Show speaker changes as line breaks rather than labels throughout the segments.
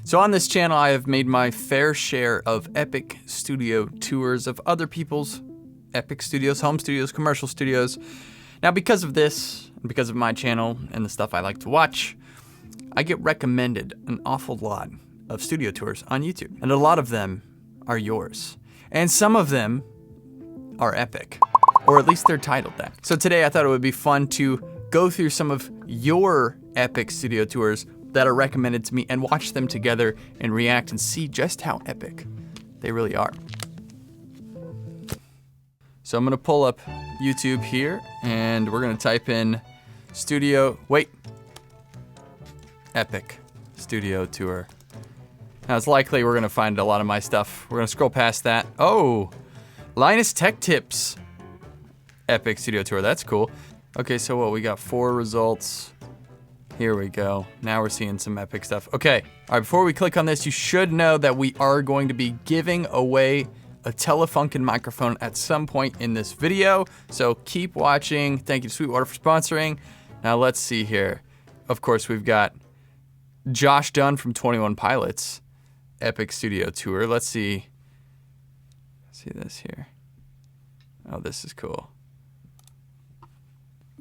So on this channel, I have made my fair share of epic studio tours of other people's epic studios, home studios, commercial studios. Now because of this, and because of my channel and the stuff I like to watch, I get recommended an awful lot of studio tours on YouTube. And a lot of them are yours. And some of them are epic, or at least they're titled that. So today I thought it would be fun to go through some of your epic studio tours that are recommended to me and watch them together and react and see just how epic they really are. So I'm gonna pull up YouTube here and we're gonna type in epic studio tour. Now it's likely we're gonna find a lot of my stuff. We're gonna scroll past that. Oh, Linus Tech Tips epic studio tour, that's cool. Okay, so what, we got 4 results. Here we go. Now we're seeing some epic stuff. Okay, all right, before we click on this, you should know that we are going to be giving away a Telefunken microphone at some point in this video, so keep watching. Thank you to Sweetwater for sponsoring. Now let's see here. Of course, we've got Josh Dunn from 21 Pilots, epic studio tour. Let's see this here. Oh, this is cool.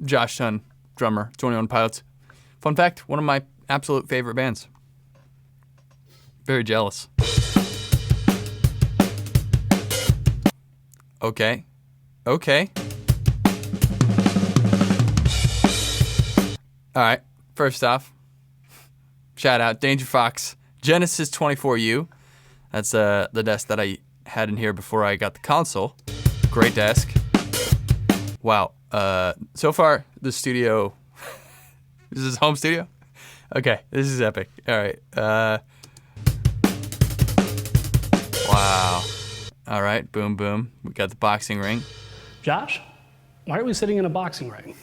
Josh Dunn, drummer, 21 Pilots. Fun fact, one of my absolute favorite bands. Very jealous. Okay. All right, first off, shout out Danger Fox, Genesis 24U. That's the desk that I had in here before I got the console. Great desk. Wow, so far the studio, this is home studio? Okay, this is epic. All right, wow. All right, boom, boom. We got the boxing ring.
Josh, why are we sitting in a boxing ring?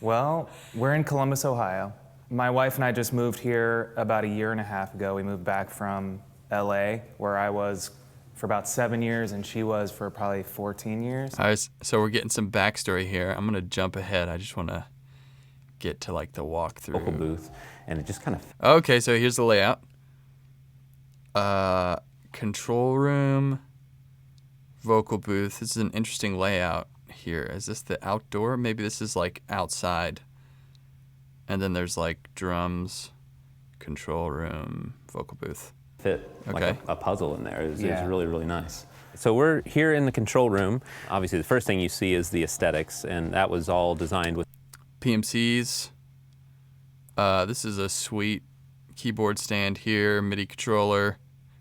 Well, we're in Columbus, Ohio. My wife and I just moved here about 1.5 years ago. We moved back from LA, where I was for about 7 years, and she was for probably 14 years.
All right, so we're getting some backstory here. I'm gonna jump ahead. I just wanna get to like the walkthrough.
Vocal booth, and it just kind of...
Okay, so here's the layout. Control room, vocal booth. This is an interesting layout here. Is this the outdoor? Maybe this is like outside. And then there's like drums, control room, vocal booth.
Fit
Okay.
like a puzzle in there. It was really, really nice. So we're here in the control room. Obviously, the first thing you see is the aesthetics, and that was all designed with
PMCs. This is a sweet keyboard stand here, MIDI controller,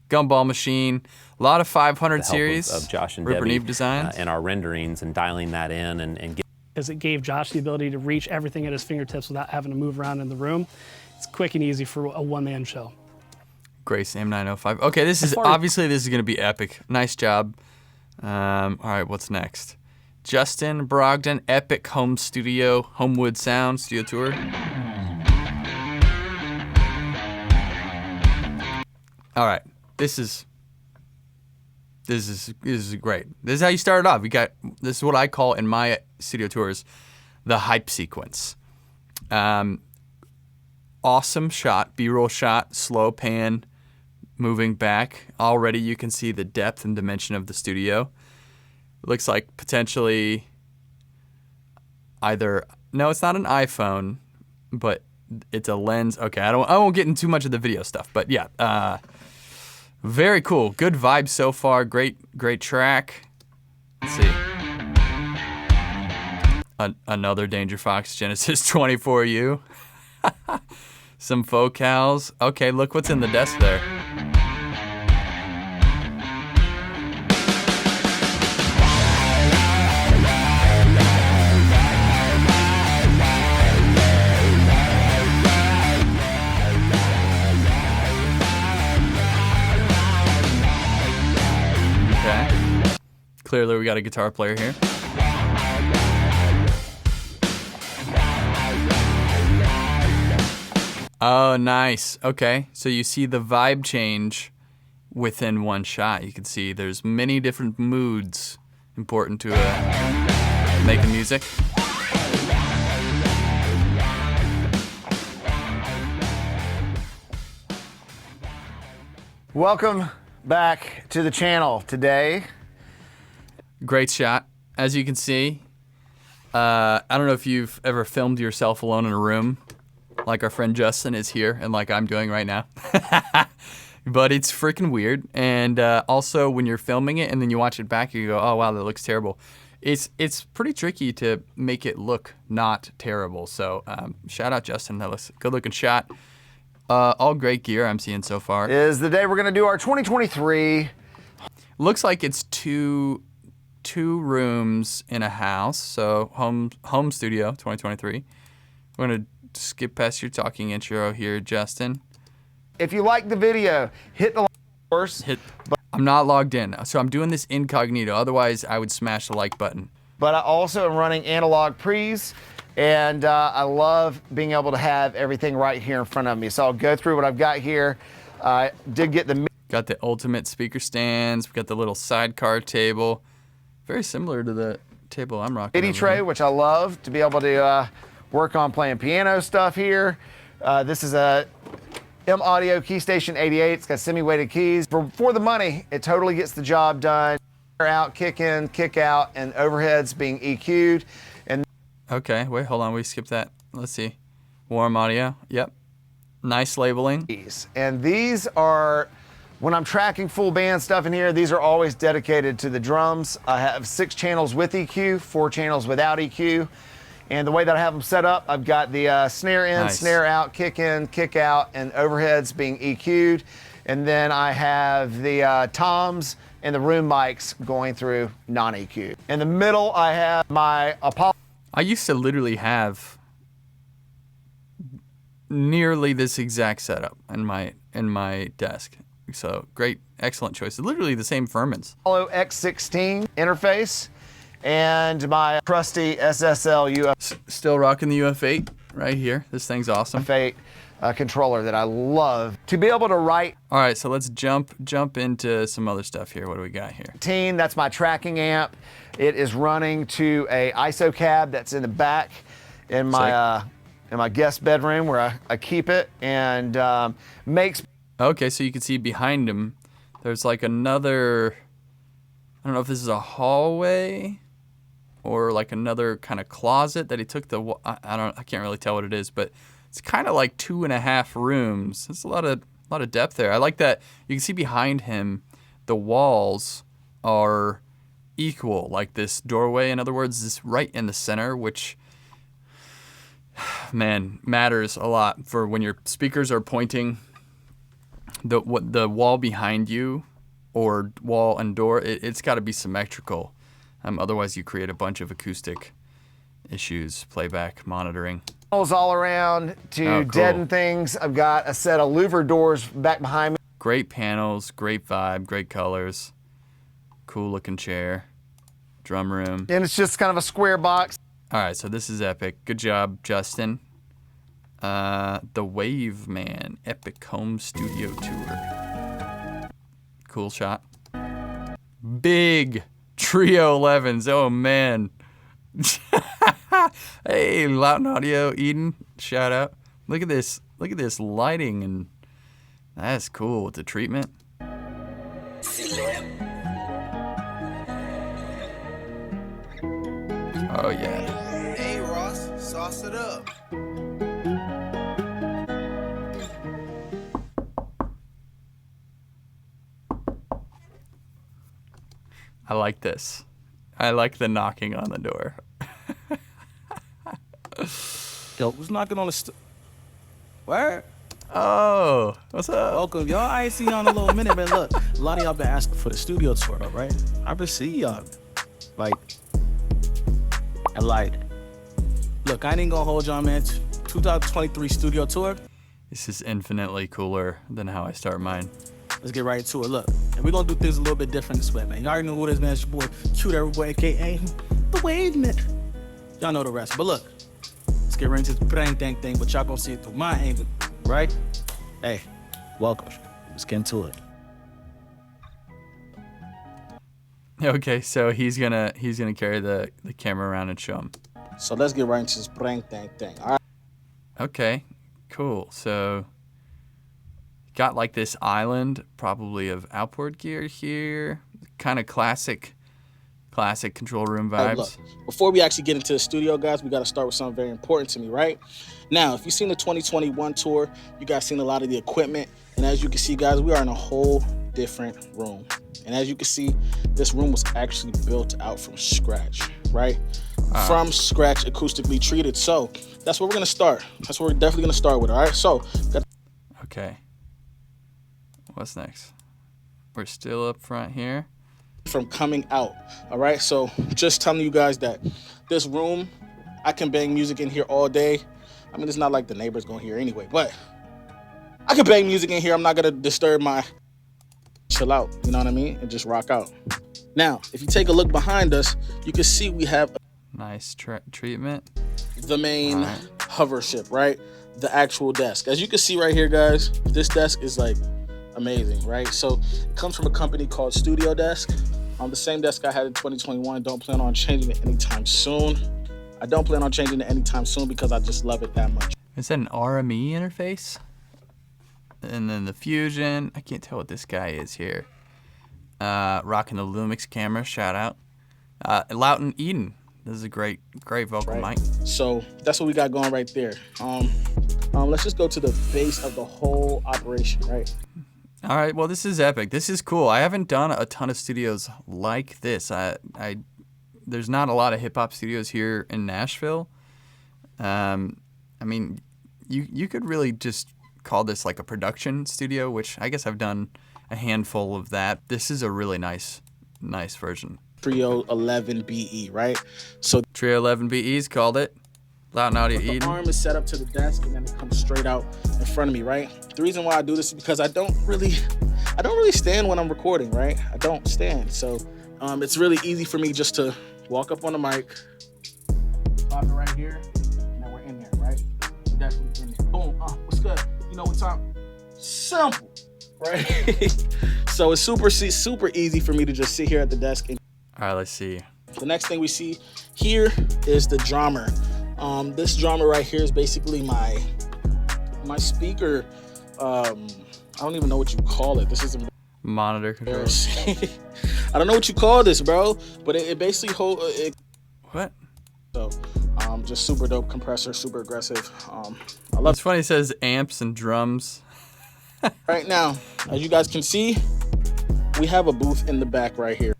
gumball machine, a lot of 500
the help
series
of Josh and
Rip
Debbie
Eve designs.
and our renderings and dialing that in and
Because it gave Josh the ability to reach everything at his fingertips without having to move around in the room. It's quick and easy for a one-man show.
Grace M905. Okay, this is gonna be epic. Nice job. All right, what's next? Justin Brogden, epic home studio, Homewood Sound studio tour. All right, this is great. This is how you start it off. This is what I call in my studio tours, the hype sequence. Awesome shot, B-roll shot, slow pan, moving back. Already you can see the depth and dimension of the studio. Looks like potentially either, no, it's not an iPhone, but it's a lens. Okay, I won't get into too much of the video stuff, but yeah, very cool. Good vibes so far. Great track. Let's see. Another Danger Fox Genesis 24U. Some focals. Okay, look what's in the desk there. Clearly we got a guitar player here. Oh, nice. Okay, so you see the vibe change within one shot. You can see there's many different moods important to making music.
Welcome back to the channel today.
Great shot. As you can see, I don't know if you've ever filmed yourself alone in a room like our friend Justin is here and like I'm doing right now. But it's freaking weird. And also when you're filming it and then you watch it back, you go, oh, wow, that looks terrible. It's pretty tricky to make it look not terrible. So shout out Justin. That looks good looking shot. All great gear I'm seeing so far.
Is the day we're going to do our 2023.
Looks like it's two rooms in a house. So home studio 2023. We're going to skip past your talking intro here, Justin.
If you like the video, hit the like, of course.
I'm not logged in, so I'm doing this incognito. Otherwise, I would smash the like button.
But I also am running analog pre's, and I love being able to have everything right here in front of me. So I'll go through what I've got here. I did get the
Got the ultimate speaker stands. We got the little sidecar table. Very similar to the table I'm rocking.
MIDI tray, which I love to be able to work on playing piano stuff here. This is a M Audio Key Station 88. It's got semi-weighted keys. For the money, it totally gets the job done. Out, kick in, kick out, and overheads being EQ'd. And
okay, wait, hold on. We skipped that. Let's see. Warm audio. Yep. Nice labeling.
And these are, when I'm tracking full band stuff in here, these are always dedicated to the drums. I have 6 channels with EQ, 4 channels without EQ. And the way that I have them set up, I've got the snare in, snare out, kick in, kick out, and overheads being EQ'd. And then I have the toms and the room mics going through non-EQ. In the middle, I have my Apollo.
I used to literally have nearly this exact setup in my desk. So great, excellent choice. Literally the same Furmans.
Apollo X16 interface. And my trusty SSL UF.
Still rocking the UF8 right here. This thing's awesome.
UF8 controller that I love. To be able to write.
All right, so let's jump into some other stuff here. What do we got here?
That's my tracking amp. It is running to a ISO cab that's in the back in my guest bedroom where I keep it, and makes.
Okay, so you can see behind him, there's like another. I don't know if this is a hallway or like another kind of closet that he took the. I can't really tell what it is, but it's kind of like 2.5 rooms. There's a lot of depth there. I like that you can see behind him, the walls are equal, like this doorway. In other words, is right in the center, which, man, matters a lot for when your speakers are pointing. The wall behind you, or wall and door, it's got to be symmetrical. Otherwise, you create a bunch of acoustic issues, playback, monitoring.
All around to deaden things. I've got a set of louver doors back behind me.
Great panels, great vibe, great colors, cool looking chair, drum room.
And it's just kind of a square box.
All right, so this is epic. Good job, Justin. The Wave Man Epic Home Studio Tour. Cool shot. Big Trio 11s. Oh, man. Hey, Loudon Audio, Eden. Shout out. Look at this. Look at this lighting, and that's cool with the treatment. Oh, yeah.
Hey, Ross. Sauce it up.
I like this. I like the knocking on the door.
Yo, who's knocking on the Where?
Oh, what's up?
Welcome, y'all. I ain't seen y'all in a little minute, man. Look, a lot of y'all been asking for the studio tour, though, right? I've been seeing y'all. Like, look, I ain't gonna hold y'all, man. 2023 studio tour.
This is infinitely cooler than how I start mine.
Let's get right into it. Look, and we're gonna do things a little bit different this way, man. Y'all already know who this man is, your boy, Cute Everyboy, aka The Wave Man. Y'all know the rest, but look, let's get right into this bang thing, but y'all gonna see it through my angle, right? Hey, welcome. Let's get into it.
Okay, so he's gonna carry the camera around and show him.
So let's get right into this bang thing, all right?
Okay, cool. So Got like this island, probably of outboard gear here. Kind of classic control room
Hey,
vibes.
look, before we actually get into the studio, guys, we got to start with something very important to me, right? Now, if you've seen the 2021 tour, you guys seen a lot of the equipment. And as you can see, guys, we are in a whole different room. And as you can see, this room was actually built out from scratch, right? From scratch, acoustically treated. So that's where we're going to start. That's where we're definitely going to start with, all right? So,
Okay. What's next? We're still up front here.
from coming out, all right? So just telling you guys that this room, I can bang music in here all day. I mean, it's not like the neighbors gonna hear anyway, but I can bang music in here. I'm not gonna disturb my chill out, you know what I mean? And just rock out. Now, if you take a look behind us, you can see we have
Nice treatment.
the main hover ship, right? The actual desk. As you can see right here, guys, this desk is like amazing, right? So it comes from a company called Studio Desk. On the same desk I had in 2021. Don't plan on changing it anytime soon. I don't plan on changing it anytime soon because I just love it that much.
Is that an RME interface? And then the Fusion. I can't tell what this guy is here. Rocking the Lumix camera. Shout out. Loughton Eden. This is a great vocal mic.
So that's what we got going right there. Let's just go to the base of the whole operation, right?
All right, well, this is epic. This is cool. I haven't done a ton of studios like this. There's not a lot of hip-hop studios here in Nashville. I mean, you could really just call this like a production studio, which I guess I've done a handful of that. This is a really nice version.
Trio 11BE, right? So
Trio 11BE's called it. Loughton Audio
the
Eden.
arm is set up to the desk and then it comes straight out in front of me, right? The reason why I do this is because I don't really stand when I'm recording, right? I don't stand. So it's really easy for me just to walk up on the mic, pop it right here, and then we're in there, right? We're definitely in there. Boom, what's good? You know what time? Simple, right? So it's super easy for me to just sit here at the desk. And
All right, let's see.
the next thing we see here is the drummer. This drummer right here is basically my speaker. I don't even know what you call it. This is
Monitor control.
embarrassing. I don't know what you call this, bro, but it basically holds it.
What?
So, just super dope compressor, super aggressive. I love
It's funny it says amps and drums.
it. Right now, as you guys can see, we have a booth in the back right here.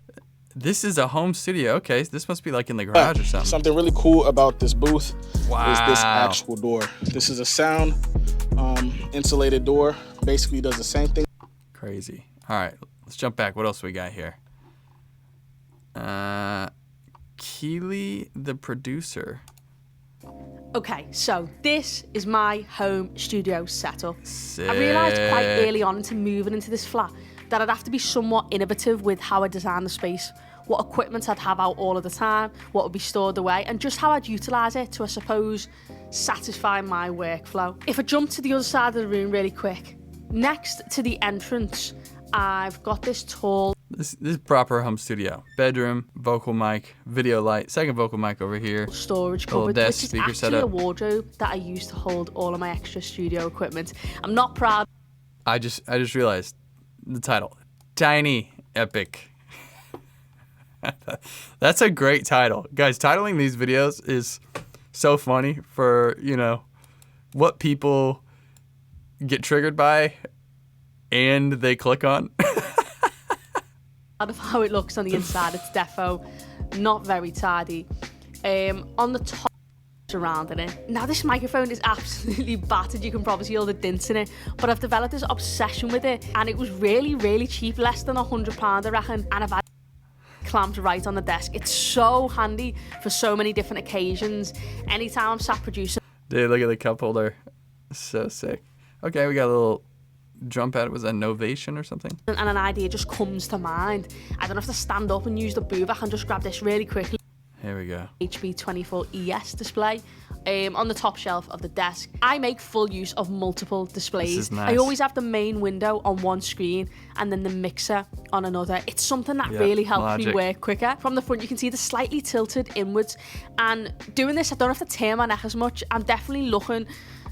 This is a home studio. Okay, this must be like in the garage or something.
Something really cool about this booth is this
Wow.
actual door. This is a sound insulated door. Basically does the same thing.
Crazy. All right, let's jump back. What else we got here? Keely, the producer.
Okay, so this is my home studio setup.
Sick.
I realised quite early on into moving into this flat that I'd have to be somewhat innovative with how I design the space, what equipment I'd have out all of the time, what would be stored away, and just how I'd utilise it to, I suppose, satisfy my workflow. If I jump to the other side of the room really quick, next to the entrance, I've got this tall
This is proper home studio. Bedroom, vocal mic, video light, second vocal mic over here.
storage
Little
cupboard,
desk
which is
speaker
actually
setup.
a wardrobe that I use to hold all of my extra studio equipment. I'm not proud.
I just realized the title. Tiny Epic. That's a great title. Guys, titling these videos is so funny for, what people get triggered by and they click on.
Of how it looks on the inside, it's defo not very tidy. On the top surrounding it. Now this microphone is absolutely battered, you can probably see all the dents in it, but I've developed this obsession with it and it was really cheap, less than £100 I reckon, and I've had clamped right on the desk. It's so handy for so many different occasions. Anytime I'm sat producing.
Dude, look at the cup holder. So sick. Okay, we got a little drum pad. Was that Novation or something?
And an idea just comes to mind. I don't have to stand up and use the booth. I can just grab this really quickly.
Here we go.
HB24ES display on the top shelf of the desk. I make full use of multiple displays.
This is nice.
I always have the main window on one screen and then the mixer on another. It's something that
Yep,
really helps me
logic.
work quicker. From the front you can see the slightly tilted inwards, and doing this I don't have to turn my neck as much. I'm definitely looking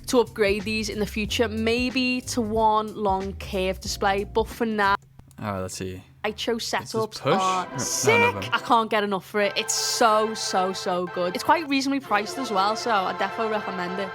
to upgrade these in the future, maybe to one long curved display, but for now,
All right, let's see.
Nitro setups
push?
are
None
sick.
of them.
I can't get enough for it. It's so good. It's quite reasonably priced as well, so I definitely recommend it.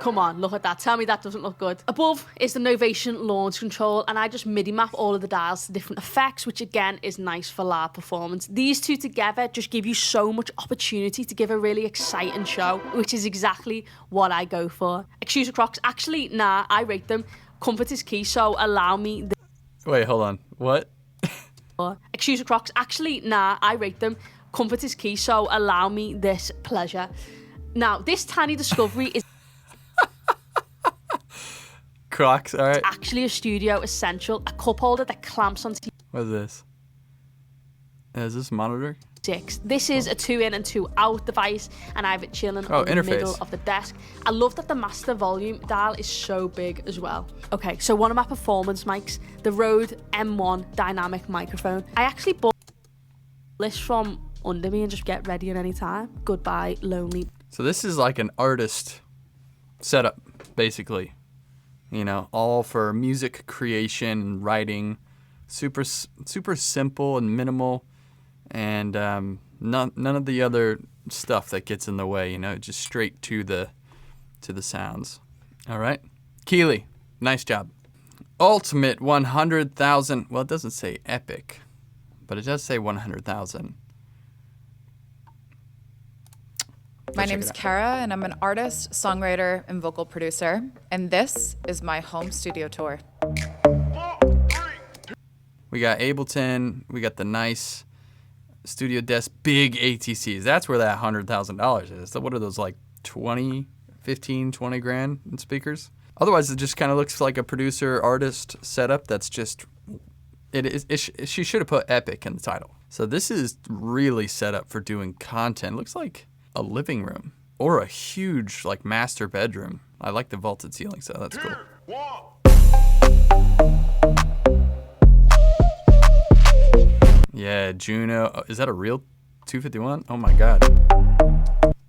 Come on, look at that. Tell me that doesn't look good. Above is the Novation launch control, and I just MIDI map all of the dials to different effects, which again is nice for live performance. These two together just give you so much opportunity to give a really exciting show, which is exactly what I go for. Excuse the Crocs. Actually, nah, I rate them. Comfort is key, so allow me...
Wait, hold on. What?
Excuse the Crocs. Actually, nah, I rate them. Comfort is key, so allow me this pleasure. Now, this tiny discovery is
Crocs, all right.
actually a studio essential. A cup holder that clamps onto
What is this? Is this monitor?
6. This is a 2-in and 2-out device, and I have it chilling
Oh,
in the
interface.
middle of the desk. I love that the master volume dial is so big as well. Okay, so one of my performance mics, the Rode M1 dynamic microphone. I actually bought this from under me and just get ready at any time. Goodbye, lonely.
So this is like an artist setup, basically. You know, all for music creation and writing. Super simple and minimal, and none of the other stuff that gets in the way. You know, just straight to the sounds. All right, Keeley, nice job. Ultimate 100,000. Well, it doesn't say epic, but it does say 100,000.
My name's Kara, and I'm an artist, songwriter, and vocal producer. And this is my home studio tour.
We got Ableton. We got the nice studio desk, big ATCs. That's where that $100,000 is. So what are those, like 20, 15, 20 grand in speakers? Otherwise, it just kind of looks like a producer artist setup. That's just she should have put epic in the title. So this is really set up for doing content. Looks like a living room or a huge like master bedroom. I like the vaulted ceiling, so that's cool. Yeah, Juno. Oh, is that a real 251? Oh my God.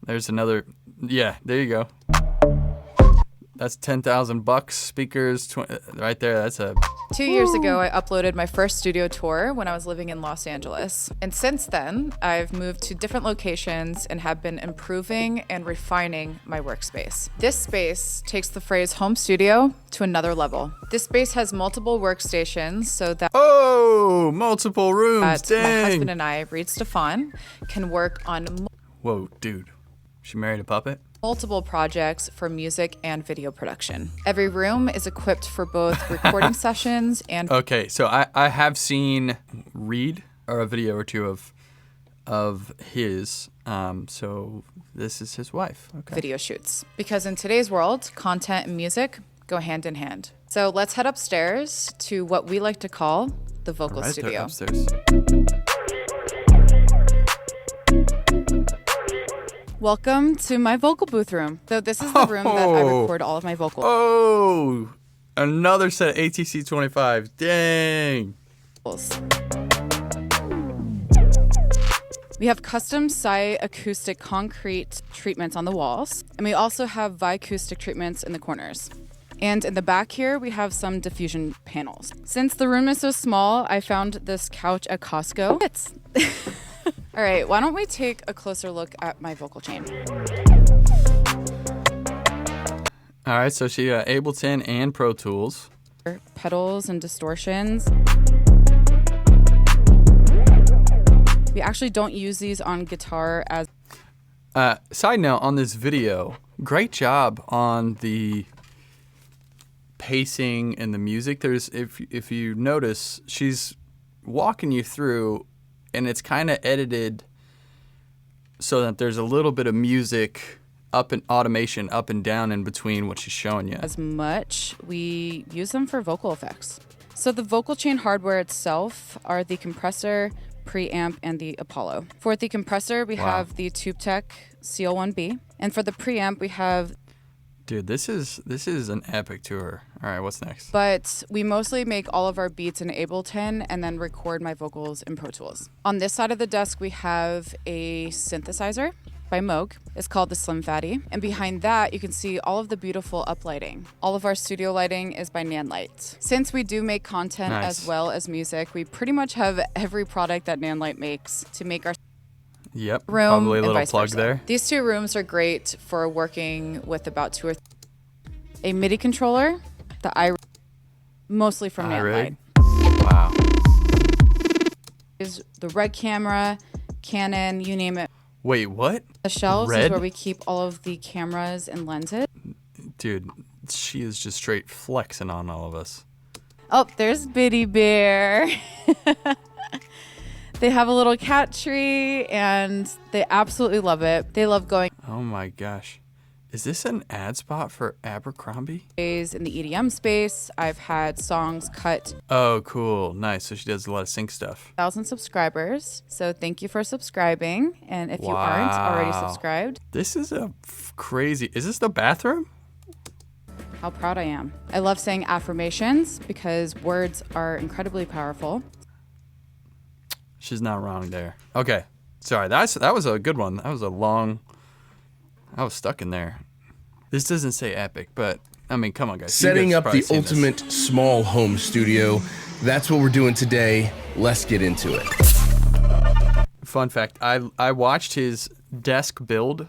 There's another. Yeah, there you go. That's $10,000 speakers right there. That's a
2 years ago, I uploaded my first studio tour when I was living in Los Angeles. And since then, I've moved to different locations and have been improving and refining my workspace. This space takes the phrase home studio to another level. This space has multiple workstations so that
multiple rooms.
my
Dang.
husband and I, Reed Stefan, can work on
Whoa, dude. She married a puppet?
multiple projects for music and video production. Every room is equipped for both recording sessions and
Okay, so I have seen Reed or a video or two of his. So this is his wife. Okay.
video shoots. Because in today's world, content and music go hand in hand. So let's head upstairs to what we like to call the vocal
Right, they're
studio.
upstairs.
Welcome to my vocal booth room. So this is the room that I record all of my vocals.
Oh, another set of ATC 25. Dang.
We have custom site acoustic concrete treatments on the walls, and we also have acoustic treatments in the corners. And in the back here, we have some diffusion panels. Since the room is so small, I found this couch at Costco. All right, why don't we take a closer look at my vocal chain?
All right, so she got Ableton and Pro Tools.
Pedals and distortions. We actually don't use these on guitar as...
Side note on this video, great job on the pacing and the music. There's, if you notice, she's walking you through, and it's kind of edited so that there's a little bit of music up and automation up and down in between what she's showing you.
as much. We use them for vocal effects. So the vocal chain hardware itself are the compressor, preamp, and the Apollo. For the compressor, we have the TubeTech CL1B. And for the preamp, we have...
Dude, this is an epic tour. All right, what's next?
But we mostly make all of our beats in Ableton and then record my vocals in Pro Tools. On this side of the desk, we have a synthesizer. by Moog. It's called the Slim Fatty. And behind that, you can see all of the beautiful uplighting. All of our studio lighting is by Nan Light. Since we do make content as well as music, we pretty much have every product that Nan Light makes to make our
Yep,
room
probably a
and
little
vice
plug
versa.
there.
These 2 rooms are great for working with about 2 or 3. A MIDI controller, the iRig, mostly from Nan Light.
Wow.
Is the Red camera, Canon, you name it.
Wait, what?
The shelves
Red?
is where we keep all of the cameras and lenses.
Dude, she is just straight flexing on all of us.
Oh, there's Biddy Bear. They have a little cat tree and they absolutely love it. They love going
Oh my gosh. Is this an ad spot for Abercrombie?
in the EDM space. I've had songs cut
Oh, cool. Nice. So she does a lot of sync stuff.
1,000 subscribers. So thank you for subscribing. And if you aren't already
Wow.
subscribed,
This is a crazy. Is this the bathroom?
how proud I am. I love saying affirmations because words are incredibly powerful.
She's not wrong there. Okay. Sorry. That was a good one. That was a long. I was stuck in there. This doesn't say epic, but I mean, come on, guys. You
Setting
guys
up
probably
the
seen this.
ultimate small home studio. That's what we're doing today. Let's get into it.
Fun fact, I watched his desk build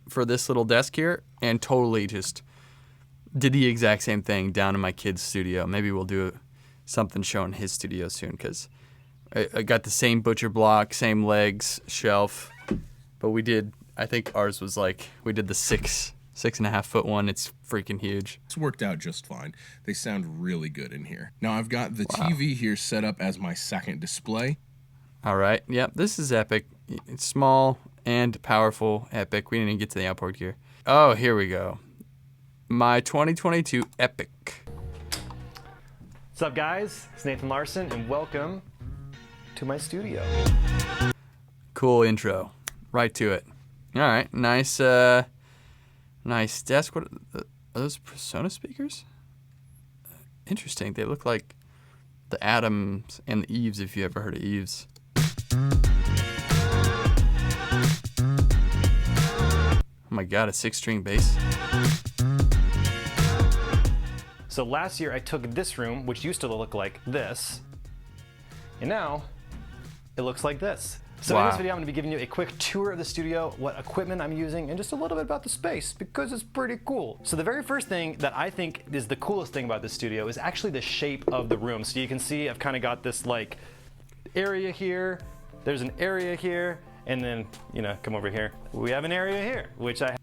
for this little desk here and totally just did the exact same thing down in my kid's studio. Maybe we'll do something showing his studio soon because I got the same butcher block, same legs, shelf, but we did, I think ours was like, we did the 6.5 foot one. It's freaking huge.
It's worked out just fine. They sound really good in here. Now I've got the TV here set up as my second display.
All right. Yep. This is epic. It's small and powerful. Epic. We didn't even get to the outboard gear. Oh, here we go. My 2022 epic.
What's up, guys? It's Nathan Larson, and welcome to my studio.
Cool intro. Right to it. All right. Nice. Nice desk. What are those Persona speakers? Interesting. They look like the Adams and the Eves. If you ever heard of Eves. Oh my God! A 6-string bass.
So last year I took this room, which used to look like this, and now it looks like this. So in this video I'm going to be giving you a quick tour of the studio, what equipment I'm using, and just a little bit about the space because it's pretty cool. So the very first thing that I think is the coolest thing about this studio is actually the shape of the room. So you can see I've kind of got this like area here, there's an area here, and then, you know, come over here. We have an area here, which I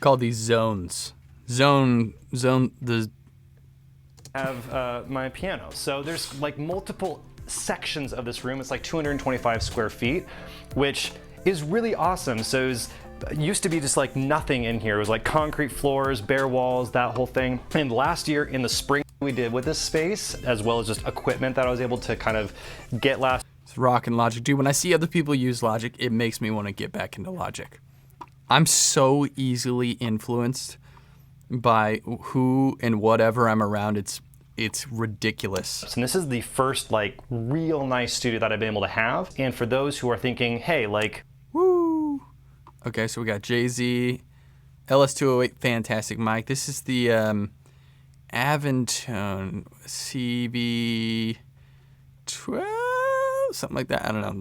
Call these zones. The
have my piano. So there's like multiple sections of this room. It's like 225 square feet, which is really awesome. So it used to be just like nothing in here. It was like concrete floors, bare walls, that whole thing. And last year in the spring we did with this space, as well as just equipment that I was able to kind of get last.
It's rockin' Logic. Dude, when I see other people use Logic, it makes me want to get back into Logic. I'm so easily influenced by who and whatever I'm around. It's ridiculous.
And this is the first like real nice studio that I've been able to have. And for those who are thinking, hey, like,
woo. Okay, so we got JZ, LS208, fantastic mic. This is the Aventone CB12, something like that. I don't know.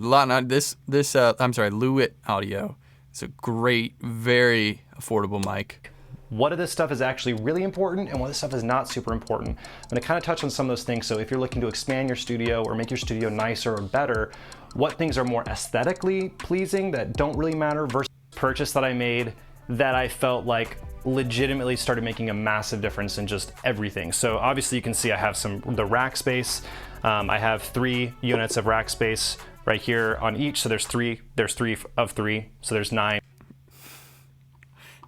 Lewitt Audio. It's a great, very affordable mic.
What of this stuff is actually really important and what of this stuff is not super important. I'm gonna kind of touch on some of those things. So if you're looking to expand your studio or make your studio nicer or better, what things are more aesthetically pleasing that don't really matter versus purchase that I made that I felt like legitimately started making a massive difference in just everything. So obviously you can see I have the rack space. I have 3 units of rack space right here on each. So there's 3 of 3, so there's 9.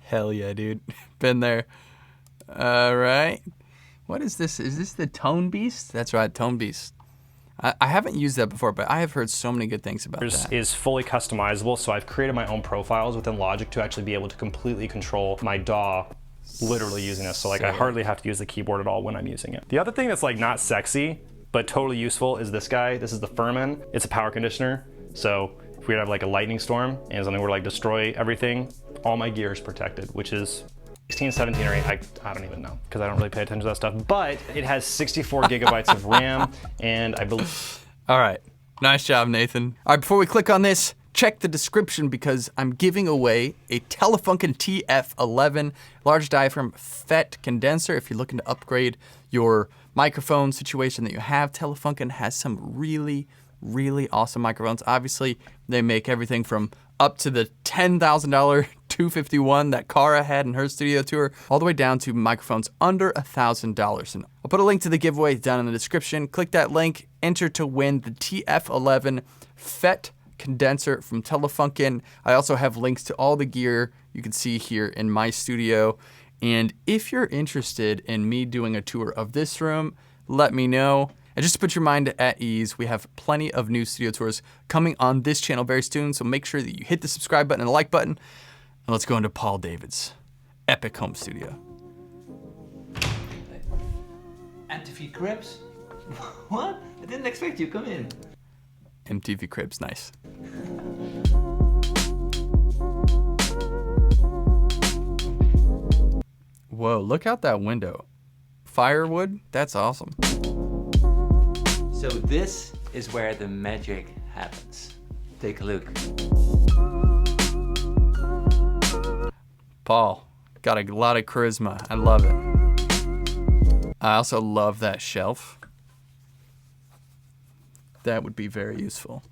Hell yeah, dude. Been there. All right. What is this? Is this the Tone Beast? That's right, Tone Beast. I haven't used that before, but I have heard so many good things about that.
Is fully customizable, so I've created my own profiles within Logic to actually be able to completely control my DAW literally using this. So like I hardly have to use the keyboard at all when I'm using it. The other thing that's like not sexy, but totally useful is this guy. This is the Furman. It's a power conditioner. So If we have like a lightning storm and something were to like destroy everything, all my gear is protected, which is 16, 17, or 8, I don't even know, because I don't really pay attention to that stuff. But it has 64 gigabytes of RAM, and I believe...
All right, nice job, Nathan. All right, before we click on this, check the description because I'm giving away a Telefunken TF11 large diaphragm FET condenser. If you're looking to upgrade your microphone situation that you have, Telefunken has some really awesome microphones. Obviously, they make everything from up to the $10,000 251 that Cara had in her studio tour, all the way down to microphones under $1,000. And I'll put a link to the giveaway down in the description. Click that link, enter to win the TF11 FET condenser from Telefunken. I also have links to all the gear you can see here in my studio. And if you're interested in me doing a tour of this room, let me know. And just to put your mind at ease, we have plenty of new studio tours coming on this channel very soon, so make sure that you hit the subscribe button and the like button. And let's go into Paul David's epic home studio.
MTV Cribs? What? I didn't expect you. Come in.
MTV Cribs, nice. Whoa, look out that window. Firewood? That's awesome.
So this is where the magic happens. Take a look.
Paul, got a lot of charisma. I love it. I also love that shelf. That would be very useful.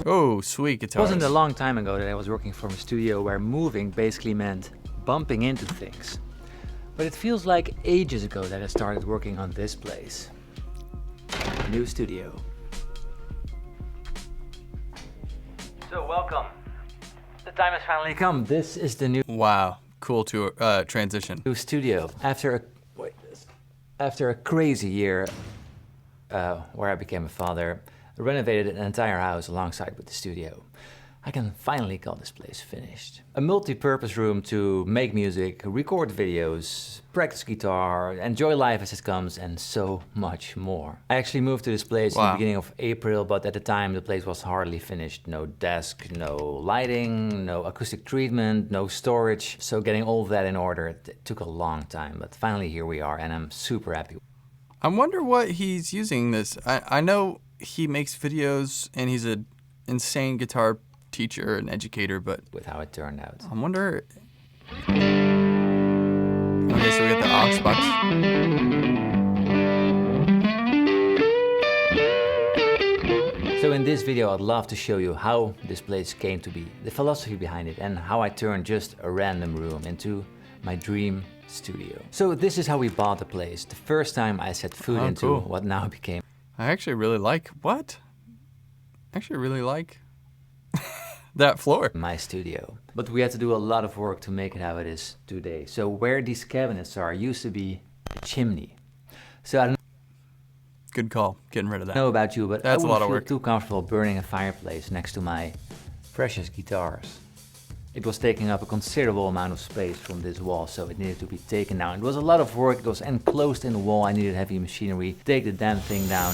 Oh, sweet guitar.
It wasn't a long time ago that I was working from a studio where moving basically meant bumping into things. But it feels like ages ago that I started working on this place. New studio. So welcome. The time has finally come. This is the new...
Wow, cool to transition.
New studio. After a crazy year where I became a father, I renovated an entire house alongside with the studio. I can finally call this place finished. A multi-purpose room to make music, record videos, practice guitar, enjoy life as it comes, and so much more. I actually moved to this place in the beginning of April, but at the time the place was hardly finished. No desk, no lighting, no acoustic treatment, no storage. So getting all of that in order, it took a long time, but finally here we are, and I'm super happy.
I wonder what he's using this. I know he makes videos and he's an insane guitar teacher and educator, but
with how it turned out,
I wonder. Okay, so we got the aux box.
So in this video, I'd love to show you how this place came to be, the philosophy behind it, and how I turned just a random room into my dream studio. So this is how we bought the place. The first time I set foot into what now became.
I actually really like that floor.
My studio. But we had to do a lot of work to make it how it is today. So where these cabinets are used to be a chimney. So I don't
Good call, getting rid of that.
know about you, but
that's
I
a lot of
wouldn't feel
work.
too comfortable burning a fireplace next to my precious guitars. It was taking up a considerable amount of space from this wall, so it needed to be taken down. It was a lot of work, it was enclosed in the wall, I needed heavy machinery, take the damn thing down.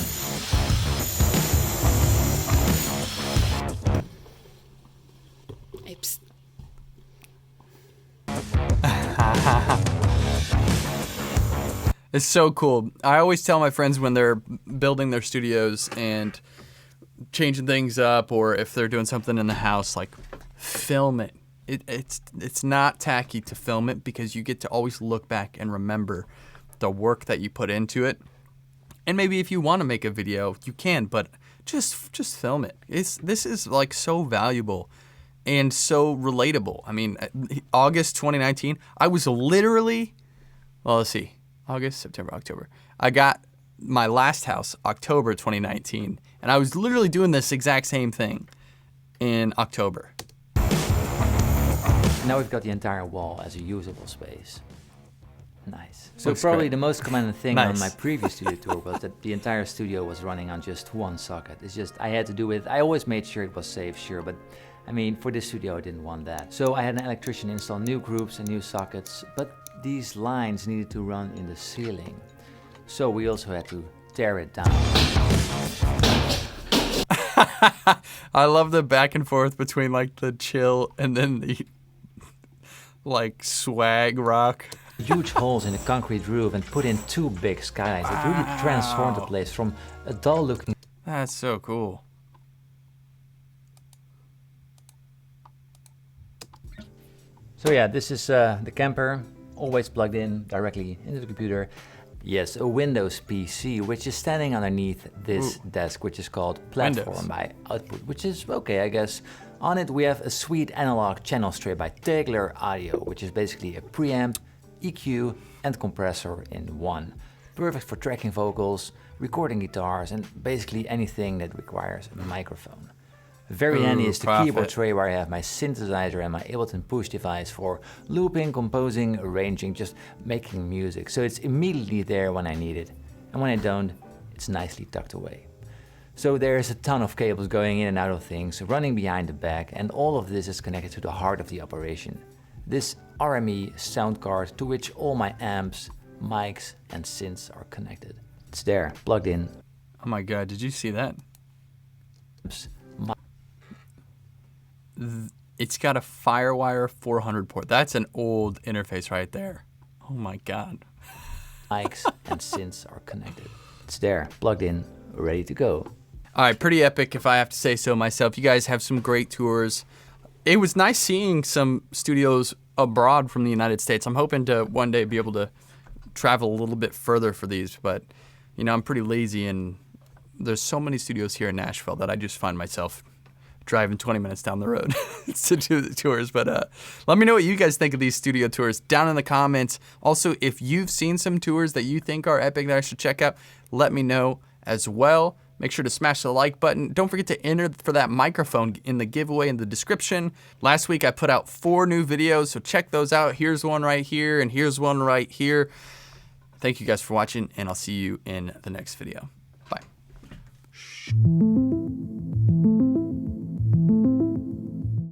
Oops.
It's so cool. I always tell my friends when they're building their studios and changing things up, or if they're doing something in the house, like film it. It's not tacky to film it because you get to always look back and remember the work that you put into it. And maybe if you want to make a video, you can, but just film it. This is like so valuable and so relatable. I mean, August 2019, I was literally, well, let's see, August, September, October. I got my last house, October 2019, and I was literally doing this exact same thing in October.
Now we've got the entire wall as a usable space. Nice. So
Looks
probably
great.
the most common thing on
Nice.
my previous studio tour was that the entire studio was running on just one socket. It's just, I had to do it. I always made sure it was safe, sure, but I mean, for this studio, I didn't want that. So I had an electrician install new groups and new sockets, but these lines needed to run in the ceiling. So we also had to tear it down.
I love the back and forth between like the chill and then the like swag rock.
Huge holes in the concrete roof and put in 2 big skylights. It really transformed the place from a dull looking.
That's so cool.
So yeah, this is the camper, always plugged in directly into the computer. Yes, a Windows PC, which is standing underneath this desk, which is called Platform by Output, which is okay, I guess. On it, we have a sweet analog channel strip by Taylor Audio, which is basically a preamp, EQ, and compressor in one. Perfect for tracking vocals, recording guitars, and basically anything that requires a microphone. Very handy is the keyboard tray where I have my synthesizer and my Ableton push device for looping, composing, arranging, just making music. So it's immediately there when I need it. And when I don't, it's nicely tucked away. So there's a ton of cables going in and out of things, running behind the back, and all of this is connected to the heart of the operation. This RME sound card to which all my amps, mics, and synths are connected. It's there, plugged in.
Oh my God, did you see that? It's got a Firewire 400 port. That's an old interface right there. Oh my God.
Mics and synths are connected. It's there, plugged in, ready to go.
All right, pretty epic if I have to say so myself. You guys have some great tours. It was nice seeing some studios abroad from the United States. I'm hoping to one day be able to travel a little bit further for these, but you know, I'm pretty lazy and there's so many studios here in Nashville that I just find myself driving 20 minutes down the road to do the tours. But let me know what you guys think of these studio tours down in the comments. Also, if you've seen some tours that you think are epic that I should check out, let me know as well. Make sure to smash the like button. Don't forget to enter for that microphone in the giveaway in the description. Last week I put out 4 new videos, so check those out. Here's one right here, and here's one right here. Thank you guys for watching, and I'll see you in the next video.